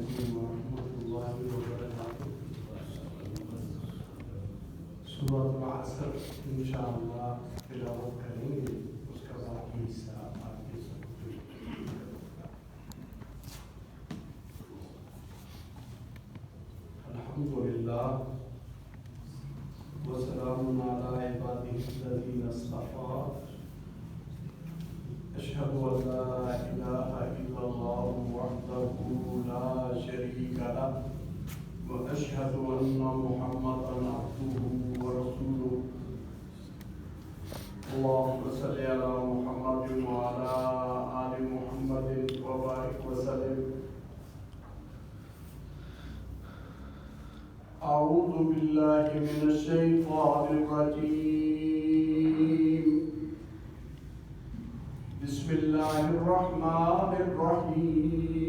علیکم ورحمۃ اللہ وبرکاتہ۔ سورۃ العصر انشاءاللہ تلاوت کریں گے، اس کا باقی حصہ آگے سے۔ الحمدللہ وسلام علی عبادہ الذین اصطفیٰ، اشہد ان لا الہ الا اللہ وحدہ لا شریک لہ واشہد ان محمدا عبدہ ورسولہ۔ اللہم صلی علی محمد وعلی آل محمد وبارک وسلم۔ اعوذ باللہ من الشیطان الرجیم، بسم اللہ الرحمن الرحیم۔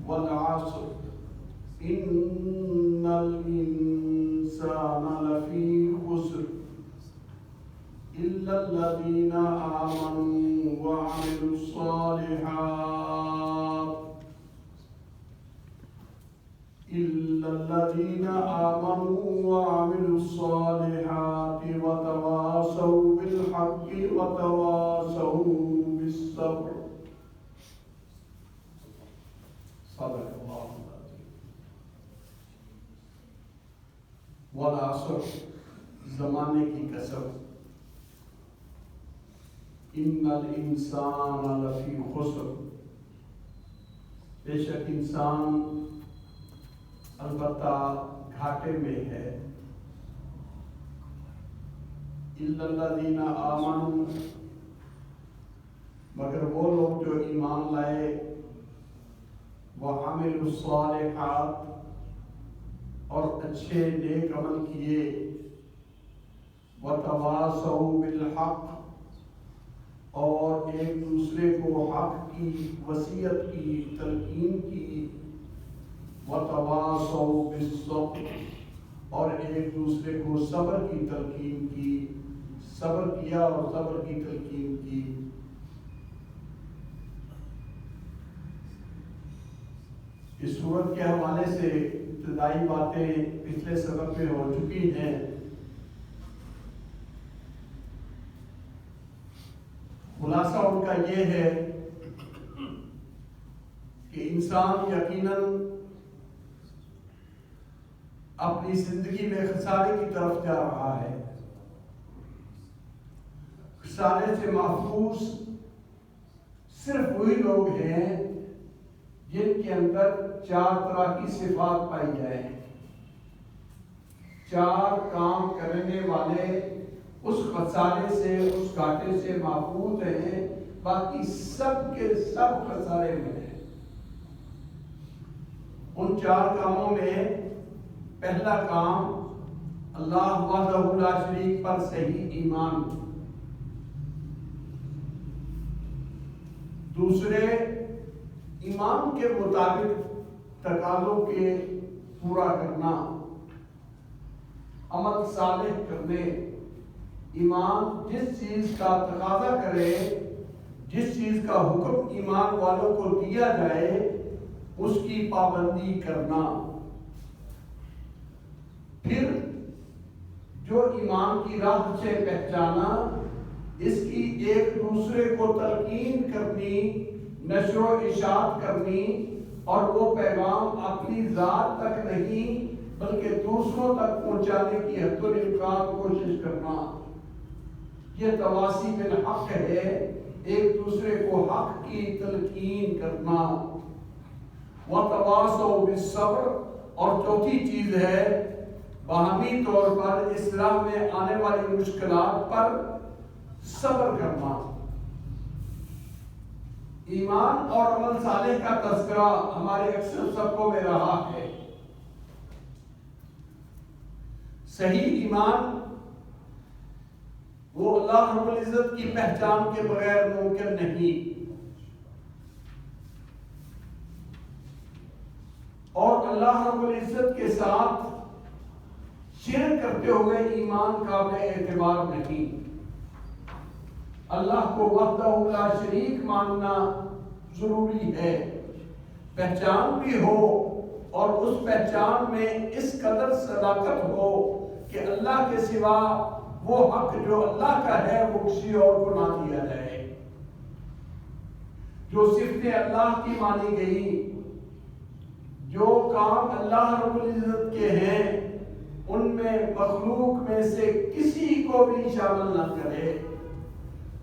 والعصر ان الانسان لفی خسر الا الذین آمنوا وعملوا الصالحات وتواصوا بالحق وتواصوا بالصبر۔ صدق اللہ العظیم۔ والعصر، زمانے کی قسم، ان الانسان لفی خسر، بے شک انسان البتہ گھاٹے میں ہے۔ الا الذین آمنوا، مگر وہ لوگ جو ایمان لائے، وعملوا الصالحات، اور اچھے نیک عمل کیے، وتواصوا بالحق، اور ایک دوسرے کو حق کی وصیت کی، تلقین کی، وتواصوا بالصبر، اور ایک دوسرے کو صبر کی تلقین کی، صبر کیا اور صبر کی تلقین کی۔ اس سورت کے حوالے سے ابتدائی باتیں پچھلے سبق میں ہو چکی ہیں۔ خلاصہ ان کا یہ ہے کہ انسان یقیناً اپنی زندگی میں خسارے کی طرف جا رہا ہے۔ خسارے سے محفوظ صرف وہی لوگ ہیں جن کے اندر چار طرح کی صفات پائی جائیں۔ چار کام کرنے والے اس خسارے سے، اس گھاٹے سے محفوظ ہیں، باقی سب کے سب خسارے میں ہیں۔ ان چار کاموں میں پہلا کام اللہ وحدہ لا شریک پر صحیح ایمان، دوسرے ایمان کے مطابق تقاضوں کے پورا کرنا، عمل صالح کرنے۔ ایمان جس چیز کا تقاضا کرے، جس چیز کا حکم ایمان والوں کو دیا جائے، اس کی پابندی کرنا۔ پھر جو ایمان کی راہ سے پہچانا، اس کی ایک دوسرے کو تلقین کرنی، نشر و اشاعت کرنی، اور وہ پیغام اپنی ذات تک نہیں بلکہ دوسروں تک پہنچانے کی حد الامکان کوشش کرنا۔ یہ تواصی بالحق ہے، ایک دوسرے کو حق کی تلقین کرنا۔ وتواصوا بالصبر، اور چوتھی چیز ہے باہمی طور پر اس راہ میں آنے والی مشکلات پر صبر کرنا۔ ایمان اور عمل صالح کا تذکرہ ہمارے اکثر سبقوں میں رہا ہے۔ صحیح ایمان وہ اللہ رب العزت کی پہچان کے بغیر ممکن نہیں، اور اللہ رب العزت کے ساتھ شرک کرتے ہوئے ایمان قابل اعتبار نہیں۔ اللہ کو وحدہ لا شریک ماننا ضروری ہے، پہچان بھی ہو اور اس پہچان میں اس قدر صداقت ہو کہ اللہ کے سوا وہ حق جو اللہ کا ہے وہ کسی اور کو نہ دیا جائے۔ جو صفتیں اللہ کی مانی گئی، جو کام اللہ رب العزت کے ہیں، ان میں مخلوق میں سے کسی کو بھی شامل نہ کرے،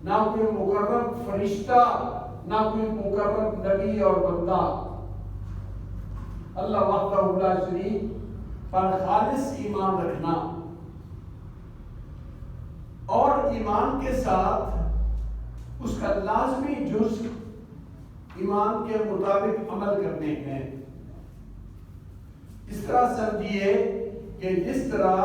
نہ کوئی مقرب فرشتہ، نہ کوئی مقرب نبی اور بندہ۔ اللہ وحدہ لا شریک پر خالص ایمان رکھنا، اور ایمان کے ساتھ اس کا لازمی جزء ایمان کے مطابق عمل کرنے ہیں۔ اس طرح سمجھیے کہ جس طرح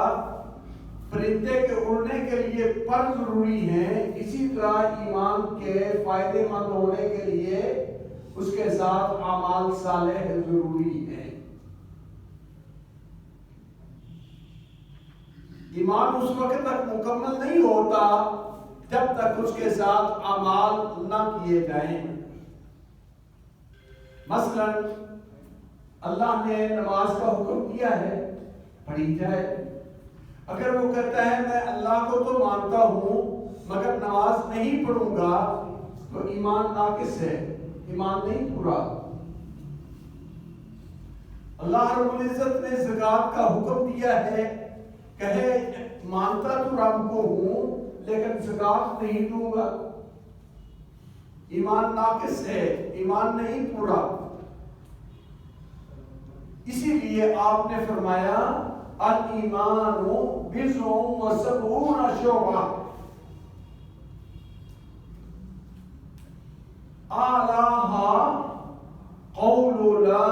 پرندے کے اڑنے کے لیے پر ضروری ہیں، اسی طرح ایمان کے فائدے مند ہونے کے لیے اس کے ساتھ اعمال صالح ضروری ہیں۔ ایمان اس وقت تک مکمل نہیں ہوتا جب تک اس کے ساتھ اعمال نہ کیے جائیں۔ مثلا اللہ نے نماز کا حکم دیا ہے، پڑھی جائے۔ اگر وہ کہتا ہے میں اللہ کو تو مانتا ہوں مگر نماز نہیں پڑھوں گا، تو ایمان ناقص ہے، ایمان نہیں پورا۔ اللہ رب العزت نے زکوٰۃ کا حکم دیا ہے، کہے مانتا تو رب کو ہوں لیکن زکوٰۃ نہیں دوں گا، ایمان ناقص ہے، ایمان نہیں پورا۔ اسی لیے آپ نے فرمایا الایمان بضع وسبعون شعبہ، اعلیها قول لا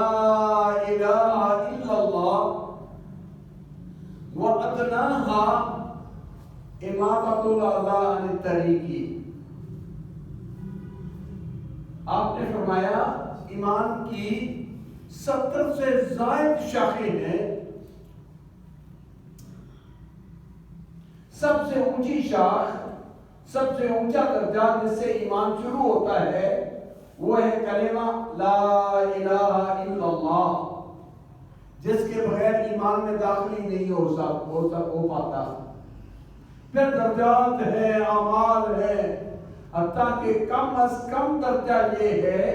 الہ الا اللہ وَأَدْنَاهَا إِمَاطَةُ الْأَذَىٰ عَنِ الطَّرِيقِ۔ آپ نے فرمایا ایمان کی 70 سے زائد شاخیں ہیں، سب سے اونچی شاخ، سب سے اونچا درجہ جس سے ایمان شروع ہوتا ہے وہ ہے کلمہ لا الہ الا اللہ، جس کے بغیر ایمان میں داخلی نہیں ہو پاتا۔ پھر درجات ہیں، اعمال ہیں، حتیٰ کہ کم از کم درجہ یہ ہے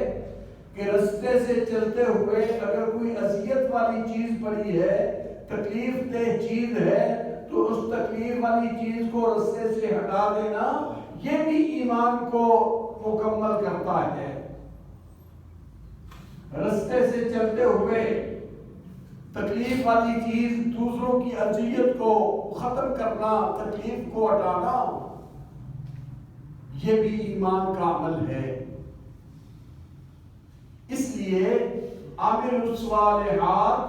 کہ رستے سے چلتے ہوئے اگر کوئی اذیت والی چیز پڑی ہے، تکلیف دہ چیز ہے، تو اس تکلیف والی چیز کو رستے سے ہٹا دینا، یہ بھی ایمان کو مکمل کرتا ہے۔ رستے سے چلتے ہوئے تکلیف والی چیز، دوسروں کی اذیت کو ختم کرنا، تکلیف کو ہٹانا، یہ بھی ایمان کا عمل ہے۔ اس لیے عامل الصالحات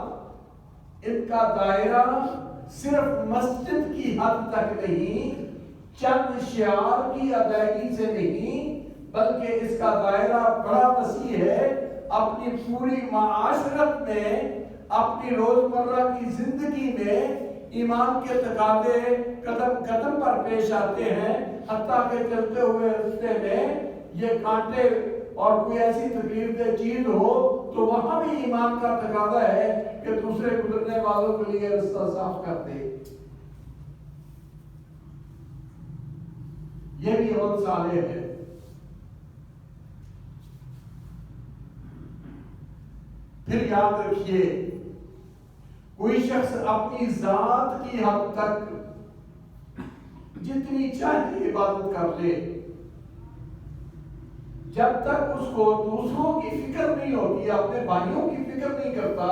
ان کا دائرہ صرف مسجد کی حد تک نہیں، چند شعار کی ادائیگی سے نہیں، بلکہ اس کا دائرہ بڑا وسیع ہے۔ اپنی پوری معاشرت میں، اپنی روزمرہ کی زندگی میں ایمان کے تقاضے قدم قدم پر پیش آتے ہیں، حتیٰ کہ چلتے ہوئے رستے میں یہ کانٹے اور کوئی ایسی تکلیف دہ چیز ہو تو وہاں بھی ایمان کا تقاضا ہے کہ دوسرے گزرنے والوں کے لیے رستہ صاف کر دے۔ یہ بھی عمل صالح ہے۔ پھر یاد رکھیے، کوئی شخص اپنی ذات کی حد تک جتنی چاہے عبادت کر لے، جب تک اس کو دوسروں کی فکر نہیں ہوتی، اپنے بھائیوں کی فکر نہیں کرتا،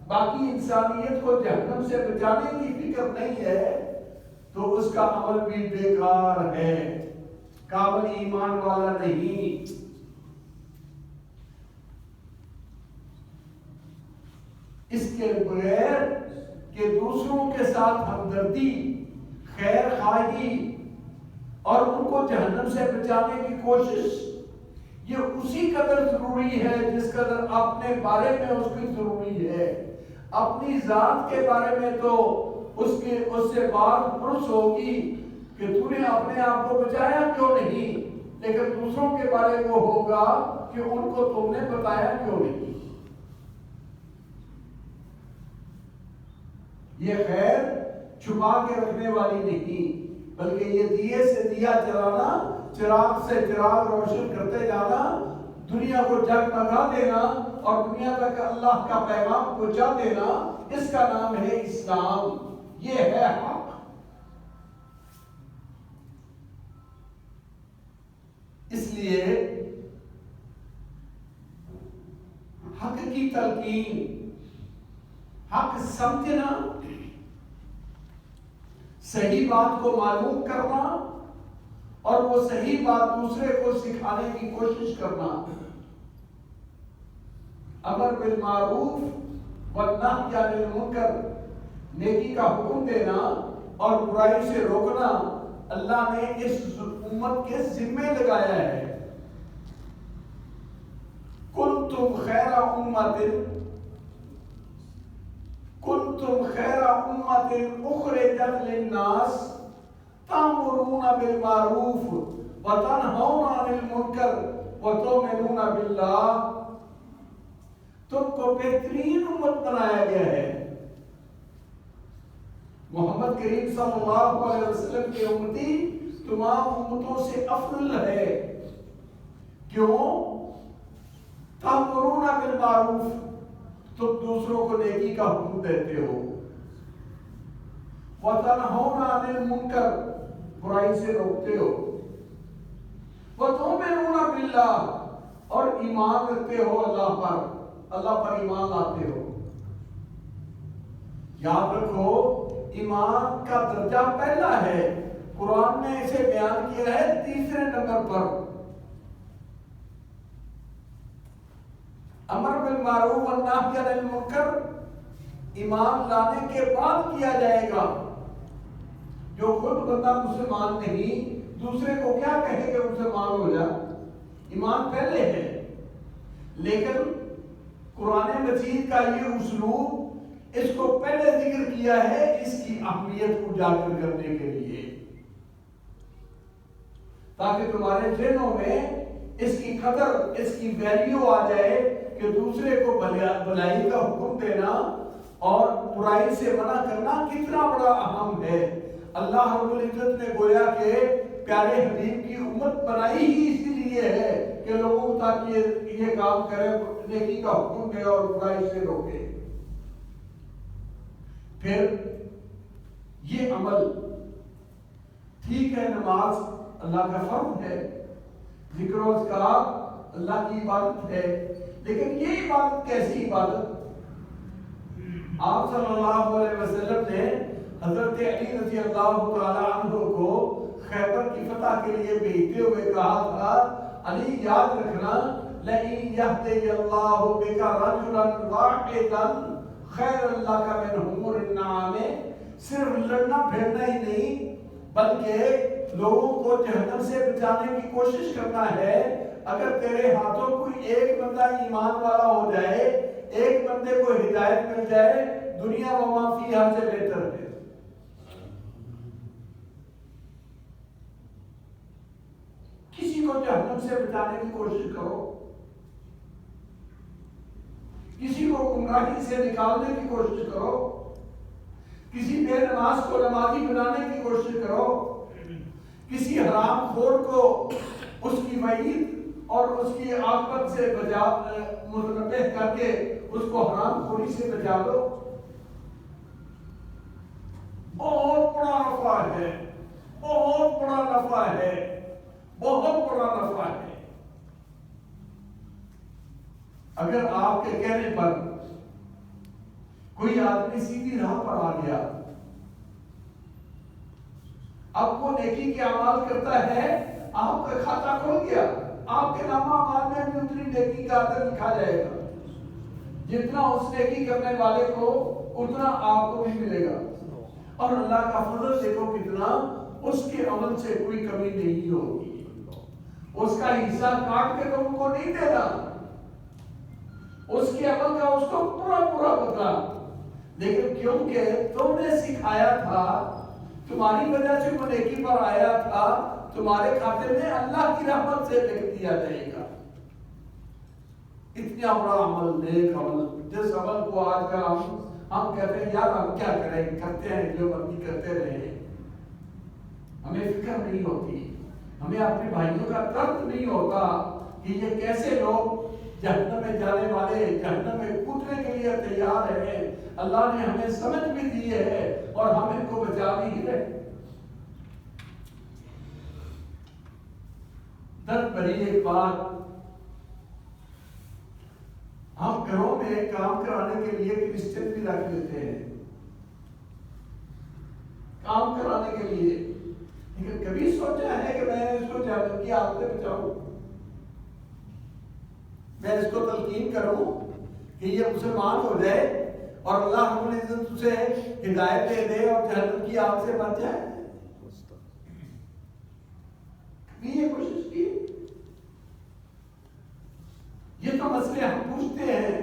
باقی انسانیت کو جہنم سے بچانے کی فکر نہیں ہے، تو اس کا عمل بھی بیکار ہے، کامل ایمان والا نہیں۔ اس کے بغیر کہ دوسروں کے ساتھ ہمدردی، خیر خواہی اور ان کو جہنم سے بچانے کی کوشش، یہ اسی قدر ضروری ہے جس قدر اپنے بارے میں اس کی ضروری ہے۔ اپنی ذات کے بارے میں تو اس سے بات پرس ہوگی کہ تو نے اپنے آپ کو بچایا کیوں نہیں، لیکن دوسروں کے بارے میں ہوگا کہ ان کو تم نے بتایا کیوں نہیں۔ یہ خیر چھپا کے رکھنے والی نہیں، بلکہ یہ دیے سے دیا جلانا، چراغ سے چراغ روشن کرتے جانا، دنیا کو جگمگا دینا اور دنیا تک اللہ کا پیغام پہنچا دینا، اس کا نام ہے اسلام، یہ ہے حق۔ اس لیے حق کی تلقین، حق سمجھنا، صحیح بات کو معلوم کرنا اور وہ صحیح بات دوسرے کو سکھانے کی کوشش کرنا، امر بالمعروف والنہی عن المنکر، نیکی کا حکم دینا اور برائی سے روکنا اللہ نے اس امت کے ذمے لگایا ہے۔ کنتم خیر امت اخرجت للناس تأمرون بالمعروف وتنہون عن المنکر وتؤمنون باللہ، تم کو بہترین امت بنایا گیا ہے۔ محمد کریم صلی اللہ علیہ وسلم کی امتی تمام امتوں سے افضل ہے۔ کیوں؟ تأمرون بالمعروف، تم دوسروں کو نیکی کا حکم دیتے ہو، وتنہون عن المنکر، برائی سے روکتے ہو، وتؤمنون باللہ، اور ایمان رکھتے ہو اللہ پر ایمان لاتے ہو۔ یاد رکھو ایمان کا درجہ پہلا ہے، قرآن نے اسے بیان کیا ہے تیسرے نمبر پر۔ امر بالمعروف والنہی عن المنکر ایمان لانے کے بعد کیا جائے گا۔ جو خود بندہ مسلمان نہیں، دوسرے کو کیا کہے کہ مسلمان ہو جا؟ ایمان پہلے ہے، لیکن قرآن مجید کا یہ اسلوب اس کو پہلے ذکر کیا ہے اس کی اہمیت کو اجاگر کرنے کے لیے، تاکہ تمہارے ذہنوں میں اس کی قدر، اس کی ویلیو آ جائے کہ دوسرے کو بھلائی کا حکم دینا اور برائی سے منع کرنا کتنا بڑا اہم ہے۔ اللہ رب العزت نے گویا کہ پیارے حبیب کی امت بنائی ہی اسی لیے ہے کہ لوگوں کو تاکہ یہ کام کرے، نیکی کا حکم دے اور برائی سے روکے۔ پھر یہ عمل ٹھیک ہے، نماز اللہ کا فرض ہے، ذکر و اذکار اللہ کی عبادت ہے، لیکن یہ عبادت کیسی عبادت؟ آپ صلی اللہ علیہ وسلم نے حضرت علی رضی اللہ تعالی عنہ کو خیبر کی فتح کے لیے بھیجتے ہوئے کہا تھا، علی یاد رکھنا، لَإِن يَهْدِيَ اللَّهُ بِكَ رَجُلًا وَاحِدًا خَيْرًا لَكَ مِنْ حُمُرِ النَّعَامِ، صرف لڑنا پھیرنا ہی نہیں بلکہ لوگوں کو جہنم سے بچانے کی کوشش کرنا ہے۔ اگر تیرے ہاتھوں کوئی ایک بندہ ایمان والا ہو جائے، ایک بندے کو ہدایت مل جائے، دنیا و ما فیہا سے بہتر ہے۔ کسی کو جہنم سے بچانے کی کوشش کرو، کسی کو گمراہی سے نکالنے کی کوشش کرو، کسی بے نماز کو نمازی بنانے کی کوشش کرو، کسی حرام خور کو اس کی وعید اور اس کی عاقبت سے متنبہ کر کے اس کو حرام خوری سے بچا لو، بہت بڑا نفع ہے، بہت بڑا نفع ہے، بہت بڑا نفع ہے۔ اگر آپ کے کہنے پر کوئی آدمی سیدھی راہ پر آ گیا، اب وہ نیکی کے اعمال کرتا ہے، آپ کا کھاتا کھل گیا، آپ کے نامہ اعمال میں بھی اتنی نیکی کا اثر لکھا جائے گا، جتنا اس نیکی کرنے والے کو اتنا آپ کو بھی ملے گا۔ اور اللہ کا فضل دیکھو کتنا، اس کے عمل سے کوئی کمی نہیں ہوگی، اس کا حصہ کاٹ کے تم کو نہیں دینا، اس کے عمل کا اس کو پورا پورا بدلا، لیکن کیونکہ تم نے سکھایا تھا، تمہاری وجہ سے وہ نیکی پر آیا تھا، تمہارے کھاتے میں اللہ کی رحمت سے لکھ دیا جائے گا۔ اتنا بڑا عمل، نیک عمل، جس عمل کو آج کل ہم کہتے ہیں یار ہم کیا کریں، کرتے ہیں جو مرضی کرتے رہے، ہمیں فکر نہیں ہوتی، ہمیں اپنے بھائیوں کا درد نہیں ہوتا کہ یہ کیسے لوگ جہنم میں جانے والے، جہنم میں کودنے کے لیے تیار ہیں۔ اللہ نے ہمیں سمجھ بھی دی ہے اور ہم ان کو بچا بھی رہے۔ درد بھری ایک بات، ہم گھروں میں کام کرانے کے لیے کرسچن بھی رکھ لیتے ہیں، کام کرانے کے لیے، لیکن کبھی سوچا ہے کہ میں اس کو جہنم کی آگ سے بچاؤں، میں اس کو تلقین کروں کہ یہ مسلمان ہو جائے اور اللہ رب العزت اسے ہدایت دے دے اور جہنم کی آگ سے بچ جائے؟ کبھی یہ کوشش کی؟ یہ تو مسئلے ہم پوچھتے ہیں،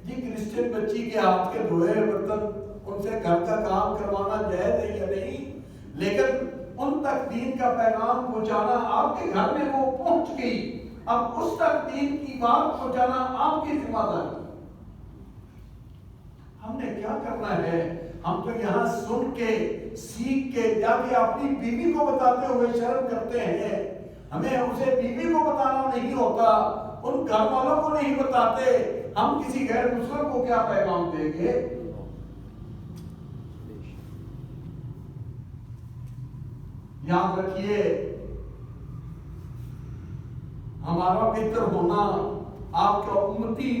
یہ کرسچن بچی کے ہاتھ کے دھوئے برتن ان سے گھر کا کام کروانا جائز ہے یا نہیں، لیکن ان تک دین کا پیغام پہنچانا، آپ کے گھر میں وہ پہنچ گئی، اب اس تک دین کی بات پہنچانا آپ کی ذمہ داری۔ ہم نے کیا کرنا ہے؟ ہم تو یہاں سن کے سیکھ کے جا کے اپنی بیوی کو بتاتے ہوئے شرم کرتے ہیں، ہمیں اسے بیوی کو بتانا نہیں ہوتا، ان گھر والوں کو نہیں بتاتے، ہم کسی غیر مسلم کو کیا پیغام دیں گے؟ یاد رکھیے، ہمارا بہتر ہونا آپ کا امتی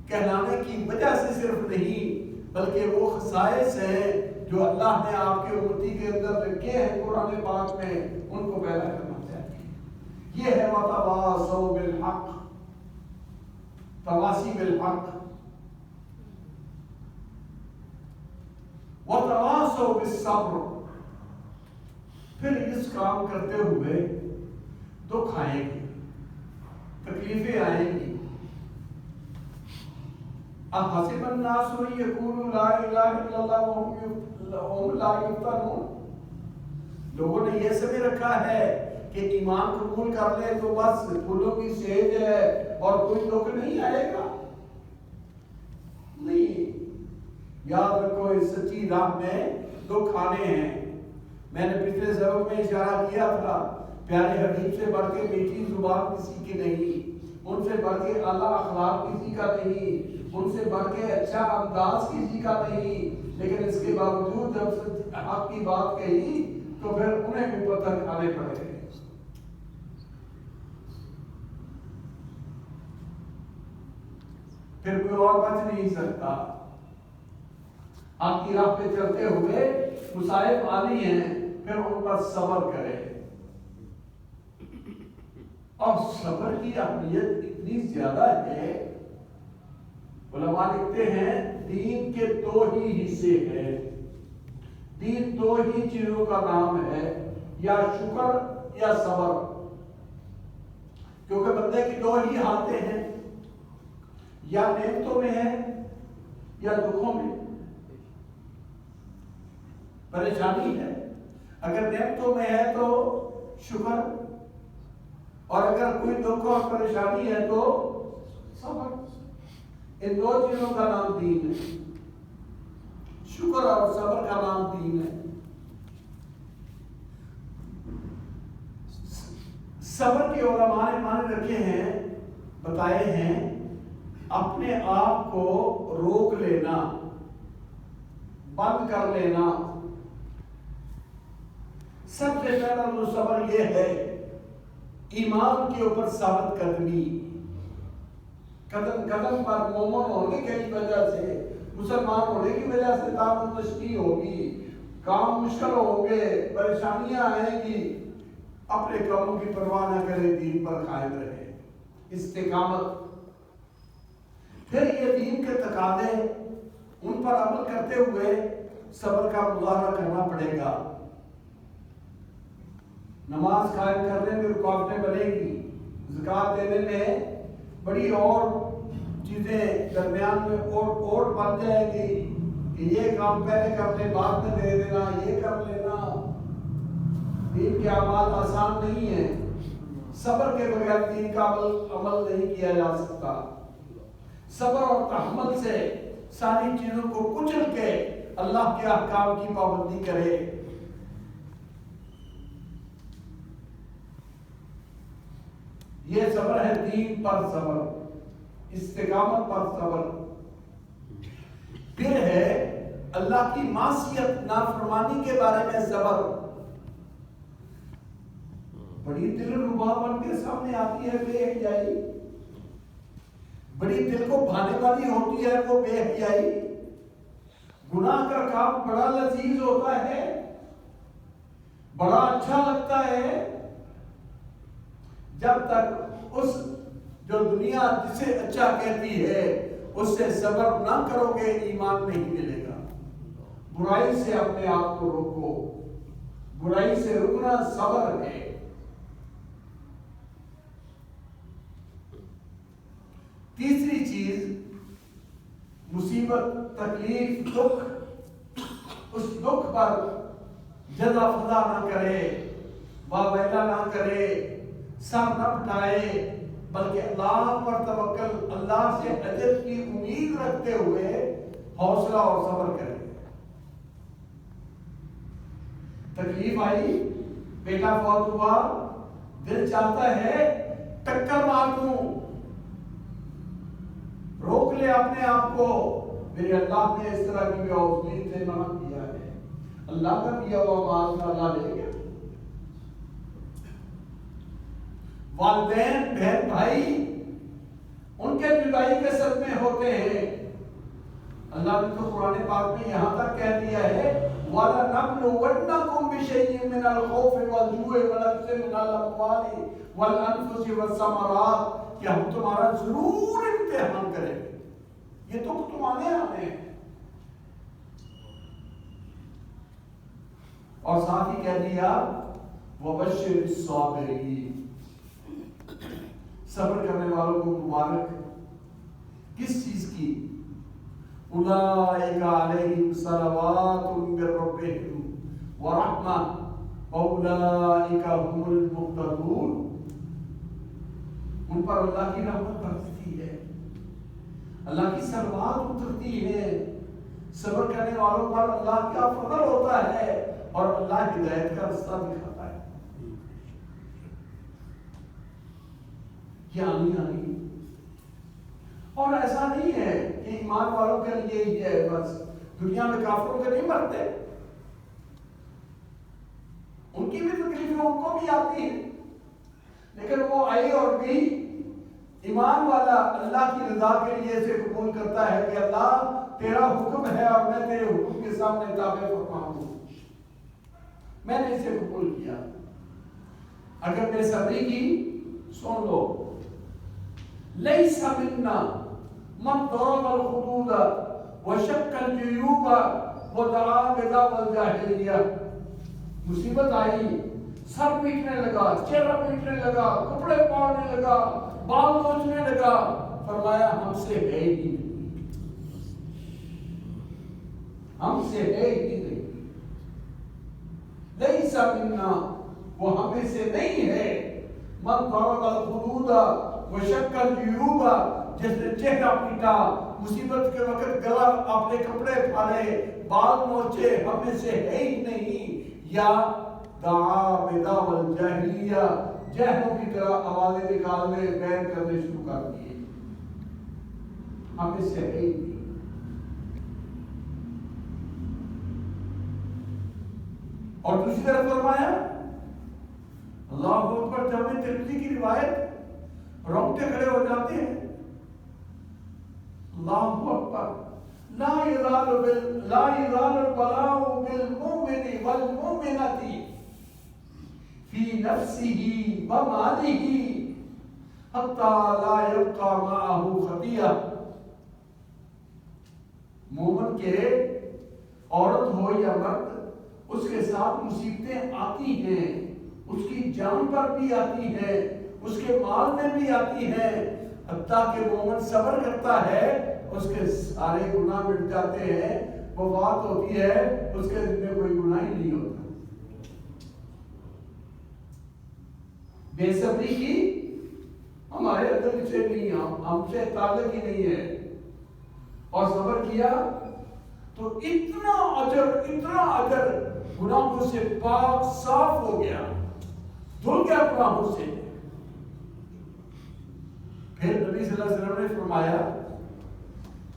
کہلانے کی وجہ سے صرف نہیں، بلکہ وہ خصائص ہیں جو اللہ نے آپ کے امتی کے اندر رکھے ہیں قرآن پاک میں، ان کو پیدا کرنا چاہیے۔ یہ ہے وَتَوَاصَوْا بِالْحَقِّ، تواسی بالحق، وَتَوَاصَوْا بِالصَّبْرِ۔ پھر اس کام کرتے ہوئے دکھ آئیں گے، تکلیفیں آئیں گی۔ اَحَسِبَ النَّاسُ أَن يَقُولُوا لَا إِلَٰهَ إِلَّا اللَّهُ وَهُمْ لَا يُفْتَنُونَ۔ لوگوں نے یہ سمجھ رکھا ہے کہ ایمان قبول کر لیں تو بس پھولوں کی سیج ہے اور کوئی دکھ نہیں آئے گا۔ نہیں، یاد رکھو اس سچی راہ میں دکھ آنے ہیں۔ میں نے پچھلے سبق میں اشارہ کیا تھا، پیارے حبیب سے بڑھ کے میٹھی زبان کسی کی نہیں، ان سے بڑھ کے اعلیٰ اخلاق کسی کا نہیں، ان سے بڑھ کے اچھا انداز کسی کا نہیں، لیکن اس کے باوجود جب حق کی بات کہی تو پھر انہیں بھی پتھر کھانے پڑے۔ پھر کوئی اور بچ نہیں سکتا۔ آپ کی راہ پہ چلتے ہوئے مصائب آنی ہیں، پھر ان پر صبر کرے، اور صبر کی اہمیت اتنی زیادہ ہے، علماء لکھتے ہیں دین کے دو ہی حصے ہیں، دین دو ہی چیزوں کا نام ہے، یا شکر یا صبر، کیونکہ بندے کی دو ہی حالتیں ہیں، یا نعمتوں میں ہے یا دکھوں میں۔ پریشانی ہے، اگر نعمتوں میں ہے تو شکر، اور اگر کوئی دکھ اور پریشانی ہے تو صبر۔ ان دو چیزوں کا نام دین ہے، شکر اور صبر کا نام دین ہے۔ صبر کے علماء نے معنی رکھے ہیں، بتائے ہیں، اپنے آپ کو روک لینا، بند کر لینا۔ سب سے پہلا جو صبر یہ ہے، ایمان کے اوپر ثابت قدمی، قدم قدم پر مومن ہونے کی وجہ سے، مسلمان ہونے کی وجہ سے تعلق تشریح ہوگی، کام مشکل ہوں گے، پریشانیاں آئیں گی، اپنے کاموں کی پرواہ نہ کرے، دین پر قائم رہے، استقامت۔ پھر یہ دین کے تقاضے، ان پر عمل کرتے ہوئے صبر کا مظاہرہ کرنا پڑے گا۔ نماز قائم کرنے میں رکاوٹیں بنے گی، زکوٰۃ دینے میں بڑی اور چیزیں درمیان میں اور بن جائے گی کہ یہ کام پہلے کرنے بعد میں دے دینا، یہ کر لینا، دین کے اعمال آسان نہیں ہیں. صبر کے بغیر دین کا عمل نہیں کیا جا سکتا. صبر اور تحمل سے ساری چیزوں کو کچل کے اللہ کے احکام کی پابندی کرے. یہ صبر ہے دین پر صبر، استقامت پر صبر. پھر ہے اللہ کی معصیت نافرمانی کے بارے میں صبر. بڑی دلربا بن کے سامنے آتی ہے بے حیائی، بڑی دل کو بھانے والی ہوتی ہے وہ بے حیائی. گناہ کا کام بڑا لذیذ ہوتا ہے، بڑا اچھا لگتا ہے، جب تک اس جو دنیا جسے اچھا کہتی ہے اس سے صبر نہ کرو گے ایمان نہیں ملے گا. برائی سے اپنے آپ کو روکو، برائی سے رکنا صبر ہے. تیسری چیز مصیبت، تکلیف، دکھ، اس دکھ پر جزا فضا نہ کرے، واویلا نہ کرے، سر نہ پھٹائے، بلکہ اللہ پر توکل، اللہ سے اجر کی امید رکھتے ہوئے حوصلہ اور صبر کرے. تکلیف آئی، بیٹا فوت ہوا، دل چاہتا ہے ٹکر مار دوں، روک لے اپنے آپ کو. میرے اللہ نے اس طرح کی حوصلے سے منع کیا ہے. اللہ کا دیا ہوا مال کا اللہ لے گیا. والدین، بہن بھائی، ان کے جدائی کے صدمے ہوتے ہیں. اللہ نے تو قرآن پاک میں یہاں تک کہہ دیا ہے وَلَنَبْلُوَنَّكُمْ بِشَيْءٍ مِّنَ الْخَوْفِ وَالْجُوعِ وَنَقْصٍ مِّنَ الْأَمْوَالِ وَالْأَنفُسِ وَالثَّمَرَاتِ، کہ ہم تمہارا ضرور امتحان کریں گے. یہ تو تم آنے ہیں. اور ساتھ ہی کہہ دیا وَبَشِّرِ الصَّابِرِينَ، صبر کرنے والوں کو مبارک. کس چیز کی؟ اولئک علیہم صلوات من ربہم ورحمہ واولئک هم المہتدون. ان پر اللہ کی رحمت برستی ہے، اللہ کی صلوات اترتی ہے. صبر کرنے والوں پر اللہ کا فضل ہوتا ہے اور اللہ ہدایت کا رستہ دکھاتا ہے. آنی اور ایسا نہیں ہے کہ ایمان والوں کے لیے ہی ہے بس، دنیا میں کافروں کے نہیں مرتے، ان کی بھی تکلیفیں ان کو بھی آتی ہیں، لیکن وہ آئی اور بھی ایمان والا اللہ کی رضا کے لیے اسے قبول کرتا ہے کہ اللہ تیرا حکم ہے اور میں تیرے حکم کے سامنے تابع فرما ہوں، میں نے اسے قبول کیا. اگر بے صبری کی سن لو، ليس منا من ضرب الخدود وشق الجيوب ودعا بدعوى الجاهلية. مصیبت آئی، سر پیٹنے لگا، چہرہ پیٹنے لگا، کپڑے پاڑنے لگا، بال نوچنے لگا، فرمایا ہم سے ہے ہی نہیں، ہم سے ہے ہی نہیں. ليس منا، وہ ہمیں سے نہیں ہے. من ضرب الخدود وشق الجیوب، جس نے چہرہ پیٹا، مصیبت کے وقت گلا اپنے کپڑے پھاڑے، بال نوچے، ہم میں سے ہے ہی نہیں. یا دعا بدعوى الجاہلیہ، جہلوں کی طرح آوازیں نکالنے، بیان کرنے شروع کر دیے، ہم میں سے ہے ہی نہیں. اور دوسری طرف فرمایا اللہ اکبر، جامع ترمذی کی روایت، رونگٹے کھڑے ہو جاتے ہیں. اللہ اکبر. لا يزال البلاء بالمؤمن والمؤمنة في نفسه وماله حتى لا يبقى معه خطيئة. مومن کے عورت ہو یا مرد، اس کے ساتھ مصیبتیں آتی ہیں، اس کی جان پر بھی آتی ہیں، اس کے مال میں بھی آتی ہیں، حتیٰ کہ مومن صبر کرتا ہے، اس کے سارے گناہ مٹ جاتے ہیں، وفات ہوتی ہے، اس کے ذمہ کوئی گناہ ہی نہیں ہوتا. بے صبری کی ہمارے دل سے نہیں، ہم سے تعلق ہی نہیں ہے، اور صبر کیا تو اتنا اجر گناہوں سے پاک صاف ہو گیا، دھل گیا گناہوں سے۔ پھر نبی صلی اللہ علیہ وسلم نے فرمایا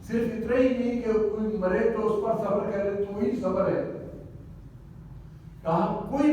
صرف اتنا ہی نہیں کہ کوئی مرے تو اس پر صبر کرے تو ہی صبر ہے، کہا کوئی